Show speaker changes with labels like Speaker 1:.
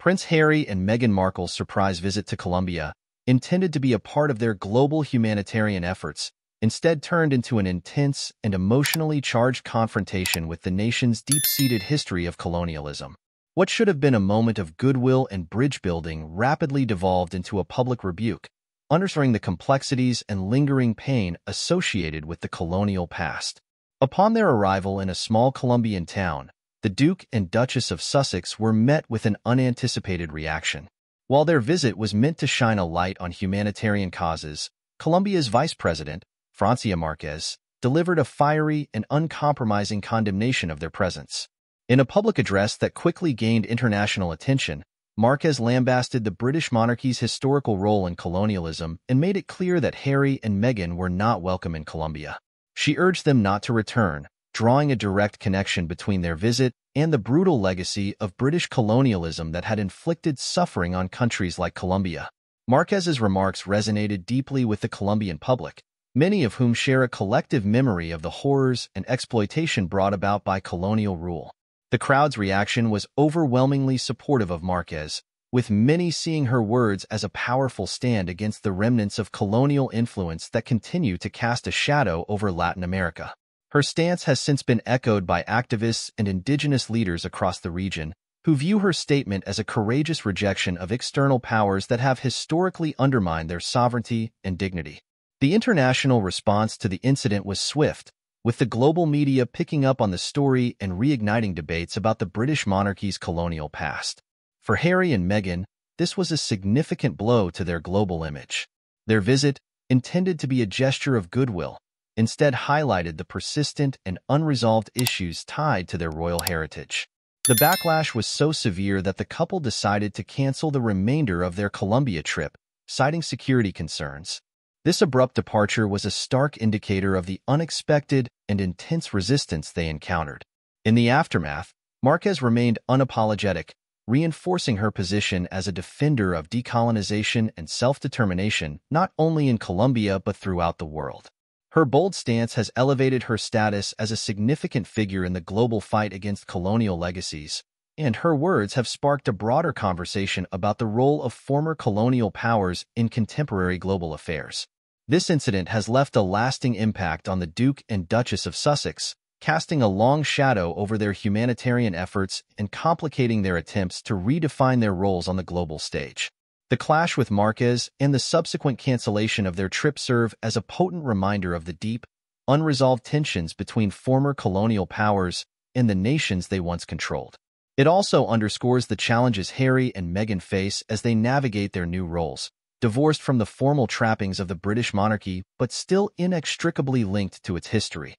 Speaker 1: Prince Harry and Meghan Markle's surprise visit to Colombia, intended to be a part of their global humanitarian efforts, instead turned into an intense and emotionally charged confrontation with the nation's deep-seated history of colonialism. What should have been a moment of goodwill and bridge-building rapidly devolved into a public rebuke, underscoring the complexities and lingering pain associated with the colonial past. Upon their arrival in a small Colombian town, the Duke and Duchess of Sussex were met with an unanticipated reaction. While their visit was meant to shine a light on humanitarian causes, Colombia's Vice President, Francia Márquez, delivered a fiery and uncompromising condemnation of their presence. In a public address that quickly gained international attention, Márquez lambasted the British monarchy's historical role in colonialism and made it clear that Harry and Meghan were not welcome in Colombia. She urged them not to return, drawing a direct connection between their visit and the brutal legacy of British colonialism that had inflicted suffering on countries like Colombia. Márquez's remarks resonated deeply with the Colombian public, many of whom share a collective memory of the horrors and exploitation brought about by colonial rule. The crowd's reaction was overwhelmingly supportive of Márquez, with many seeing her words as a powerful stand against the remnants of colonial influence that continue to cast a shadow over Latin America. Her stance has since been echoed by activists and indigenous leaders across the region, who view her statement as a courageous rejection of external powers that have historically undermined their sovereignty and dignity. The international response to the incident was swift, with the global media picking up on the story and reigniting debates about the British monarchy's colonial past. For Harry and Meghan, this was a significant blow to their global image. Their visit, intended to be a gesture of goodwill, instead highlighted the persistent and unresolved issues tied to their royal heritage. The backlash was so severe that the couple decided to cancel the remainder of their Colombia trip, citing security concerns. This abrupt departure was a stark indicator of the unexpected and intense resistance they encountered. In the aftermath, Márquez remained unapologetic, reinforcing her position as a defender of decolonization and self-determination not only in Colombia but throughout the world. Her bold stance has elevated her status as a significant figure in the global fight against colonial legacies, and her words have sparked a broader conversation about the role of former colonial powers in contemporary global affairs. This incident has left a lasting impact on the Duke and Duchess of Sussex, casting a long shadow over their humanitarian efforts and complicating their attempts to redefine their roles on the global stage. The clash with Márquez and the subsequent cancellation of their trip serve as a potent reminder of the deep, unresolved tensions between former colonial powers and the nations they once controlled. It also underscores the challenges Harry and Meghan face as they navigate their new roles, divorced from the formal trappings of the British monarchy but still inextricably linked to its history.